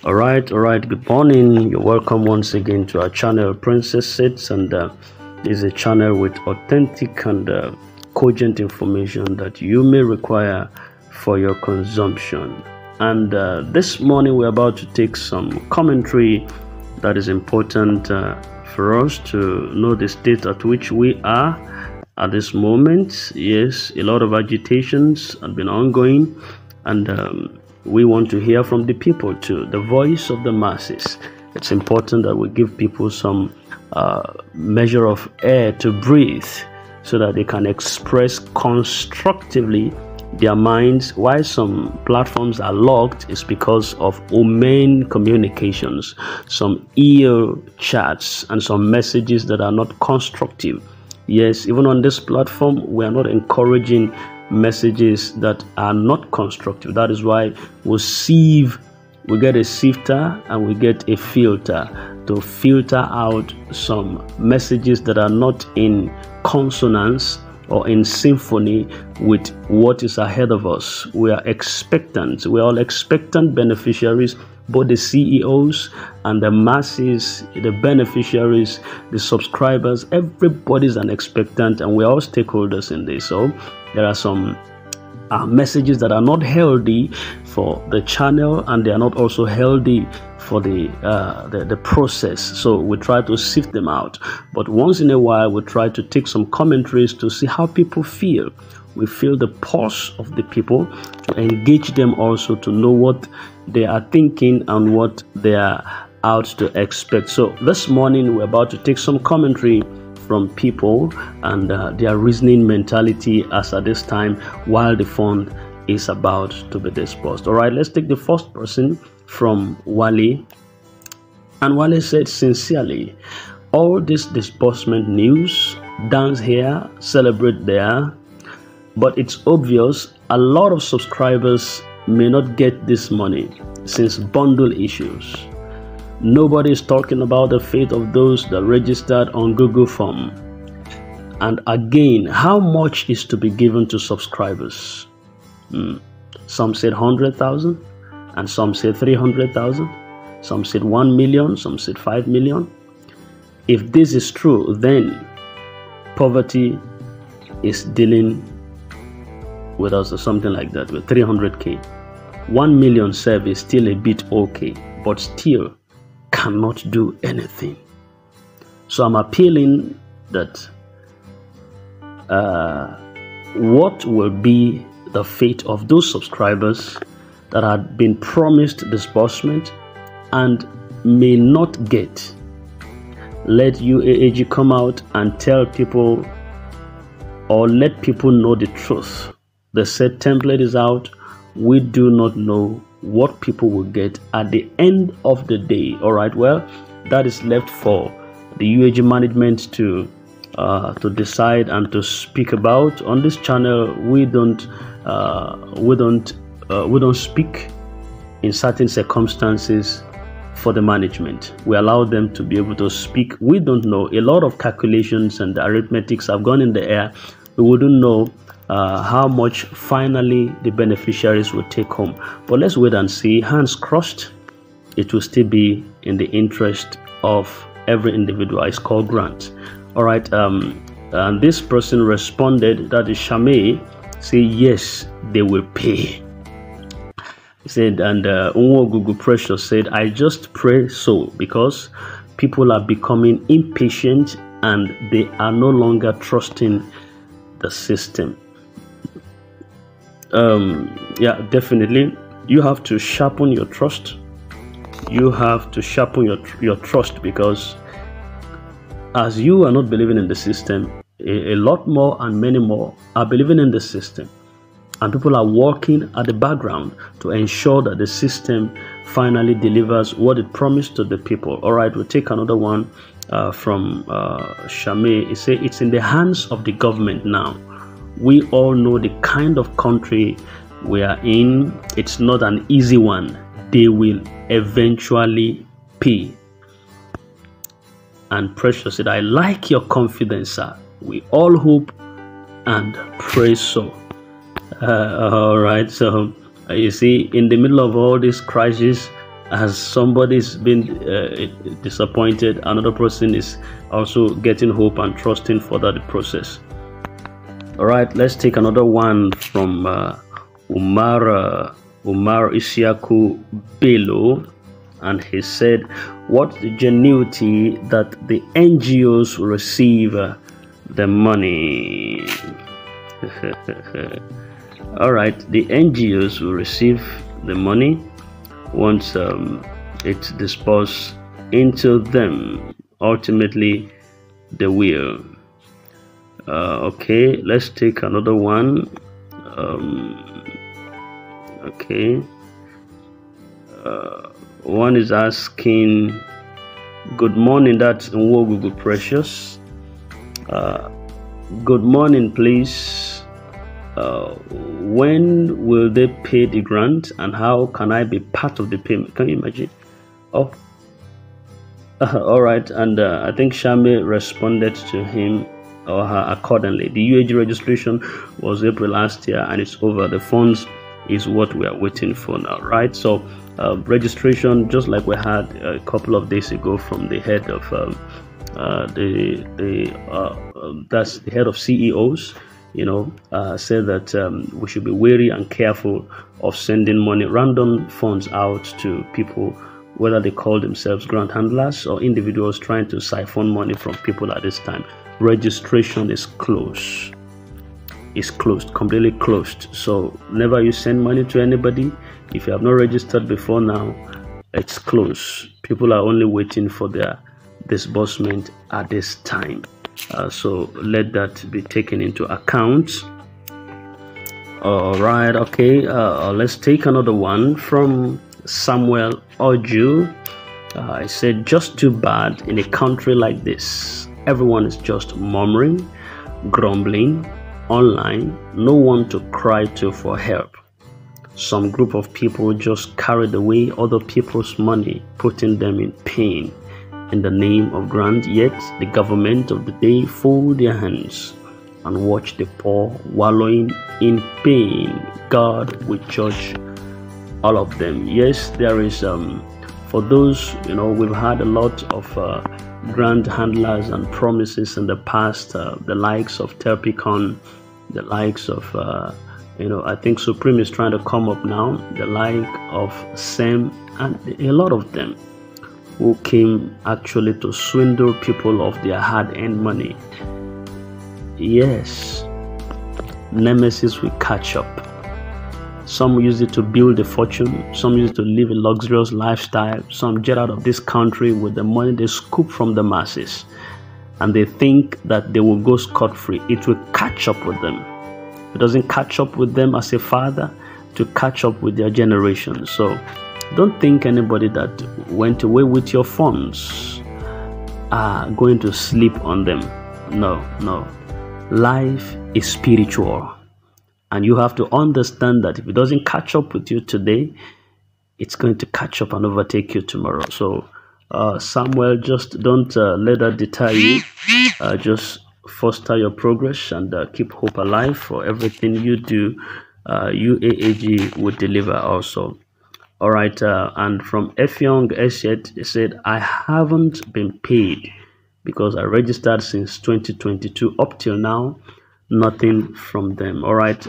All right. Good morning. You're welcome once again to our channel, Princess Sits, and this is a channel with authentic and cogent information that you may require for your consumption. And this morning we're about to take some commentary that is important for us to know the state at which we are at this moment. Yes, a lot of agitations have been ongoing, and we want to hear from the people too, the voice of the masses. It's important that we give people some measure of air to breathe so that they can express constructively their minds. Why some platforms are locked is because of humane communications, some ill chats, and some messages that are not constructive. Yes, even on this platform, we are not encouraging messages that are not constructive. That is why we get a sifter and we get a filter to filter out some messages that are not in consonance or in symphony with what is ahead of us. We are expectant. We are all expectant beneficiaries, both the CEOs and the masses, the beneficiaries, the subscribers. Everybody's an expectant, and we're all stakeholders in this. So there are some messages that are not healthy for the channel, and they are not also healthy for the process. So we try to sift them out, but once in a while we try to take some commentaries to see how people feel. We feel the pulse of the people, to engage them also, to know what they are thinking and what they are out to expect. So this morning we're about to take some commentary from people and their reasoning mentality as at this time while the fund is about to be disbursed. All right, let's take the first person from Wale. And Wale said, sincerely, all this disbursement news, dance here, celebrate there, but it's obvious a lot of subscribers may not get this money since bundle issues. Nobody is talking about the fate of those that registered on Google Form. And again, how much is to be given to subscribers? Some said 100,000, and some said 300,000, some said 1 million, some said 5 million. If this is true, then poverty is dealing with us or something like that, with 300k. 1 million serve is still a bit okay, but still cannot do anything. So I'm appealing that what will be the fate of those subscribers that had been promised disbursement and may not get? Let UAAG come out and tell people, or let people know the truth. The said template is out. We do not know what people will get at the end of the day. All right, well, that is left for the UAG management to decide and to speak about. On this channel, we don't speak in certain circumstances for the management. We allow them to be able to speak. We don't know. A lot of calculations and arithmetics have gone in the air. We wouldn't know how much finally the beneficiaries will take home. But let's wait and see. Hands crossed, it will still be in the interest of every individual. It's called grant. All right, and this person responded, that is Shame, say yes, they will pay. He said, and Unwo Google Precious said, I just pray so, because people are becoming impatient and they are no longer trusting the system. Yeah, definitely. You have to sharpen your trust. You have to sharpen your trust, because as you are not believing in the system, a lot more and many more are believing in the system. And people are working at the background to ensure that the system finally delivers what it promised to the people. All right, we'll take another one from Shame. He said, it's in the hands of the government now. We all know the kind of country we are in. It's not an easy one. They will eventually pay. And Precious said, I like your confidence, sir. We all hope and pray so. All right, so you see, in the middle of all this crisis, as somebody's been disappointed, another person is also getting hope and trusting for that process. All right, let's take another one from Umar Isiaku Bello, and he said, "What's the genuity that the NGOs will receive the money?" All right, the NGOs will receive the money once it's dispersed into them. Ultimately, they will. Okay, let's take another one. Okay, one is asking, "Good morning, that's Nwogugu Precious. Good morning, please. When will they pay the grant, and how can I be part of the payment?" Can you imagine? Oh, all right. And I think Shami responded to him or her accordingly. The UAG registration was April last year, and it's over. The funds is what we are waiting for now, right? So registration, just like we had a couple of days ago from the head of that's the head of CEOs, said that we should be wary and careful of sending money, random funds out to people, whether they call themselves grant handlers or individuals trying to siphon money from people at this time. Registration is closed. It's closed, completely closed. So never you send money to anybody. If you have not registered before now, it's closed. People are only waiting for their disbursement at this time. So let that be taken into account. All right, okay. Let's take another one from Samuel Oju. I said, "Just too bad in a country like this. Everyone is just murmuring, grumbling online, no one to cry to for help. Some group of people just carried away other people's money, putting them in pain in the name of grant, yet the government of the day fold their hands and watch the poor wallowing in pain. God will judge all of them." Yes, there is for those, we've had a lot of grant handlers and promises in the past, the likes of Terpicon, the likes of I think Supreme is trying to come up now, the like of Sam, and a lot of them who came actually to swindle people of their hard-earned money. Yes, nemesis will catch up. Some use it to build a fortune, some use it to live a luxurious lifestyle, some jet out of this country with the money they scoop from the masses, and they think that they will go scot-free. It will catch up with them. It doesn't catch up with them as a father, to catch up with their generation. So don't think anybody that went away with your funds are going to sleep on them. No. Life is spiritual. And you have to understand that if it doesn't catch up with you today, it's going to catch up and overtake you tomorrow. So, Samuel, just don't let that deter you. Just foster your progress and keep hope alive. For everything you do, UAAG will deliver also. All right. And from Efyong Eshet, he said, "I haven't been paid because I registered since 2022 up till now. Nothing from them." All right,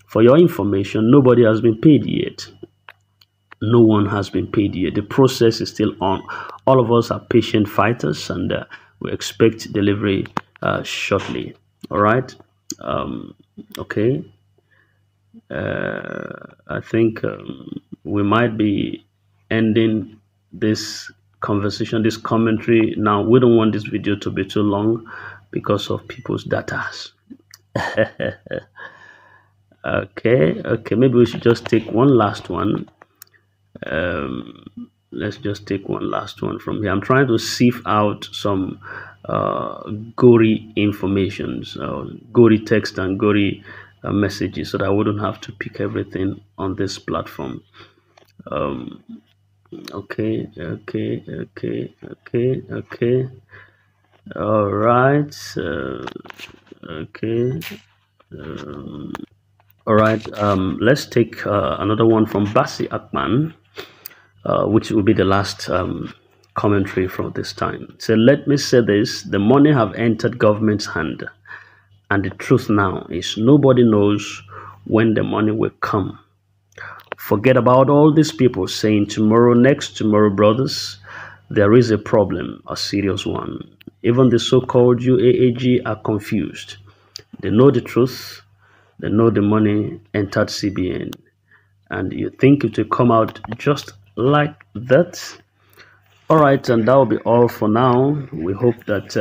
for your information, nobody has been paid yet. No one has been paid yet. The process is still on. All of us are patient fighters, and we expect delivery shortly. All right. Okay. I think we might be ending this conversation, this commentary now. We don't want this video to be too long because of people's data. Okay, maybe we should just take one last one. Let's just take one last one from here. I'm trying to sieve out some gory information, gory text and gory messages, so that I wouldn't have to pick everything on this platform. Okay. All right. Okay. All right. Let's take another one from Basi Akman. which will be the last commentary from this time. So let me say this: the money have entered government's hand, and the truth now is nobody knows when the money will come. Forget about all these people saying tomorrow, next tomorrow, brothers. There is a problem, a serious one. Even the so-called UAAG are confused. They know the truth. They know the money entered CBN. And you think it will come out just like that? All right, and that will be all for now. We hope that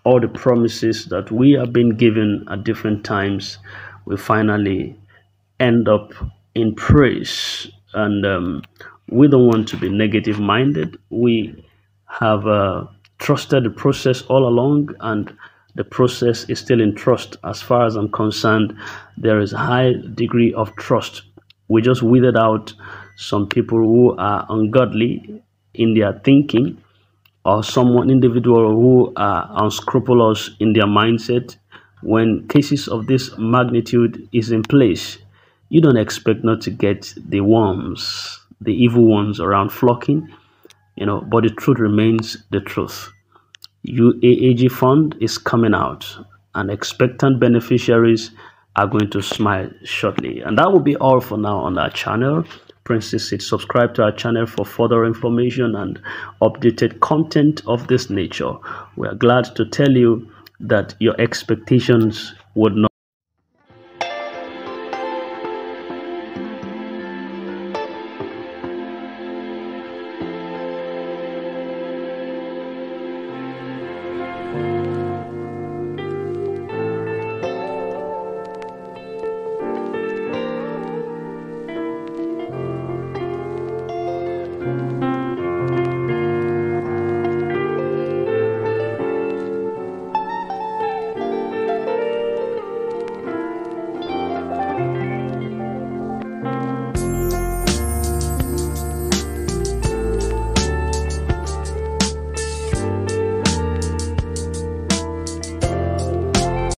all the promises that we have been given at different times will finally end up in praise. And we don't want to be negative minded. We have trusted the process all along, and the process is still in trust. As far as I'm concerned, there is a high degree of trust. We just weeded out some people who are ungodly in their thinking, or someone individual who are unscrupulous in their mindset. When cases of this magnitude is in place, you don't expect not to get the worms, the evil ones around flocking, but the truth remains the truth. UAAG fund is coming out, and expectant beneficiaries are going to smile shortly. And that will be all for now on our channel. Princess Seed, subscribe to our channel for further information and updated content of this nature. We are glad to tell you that your expectations would not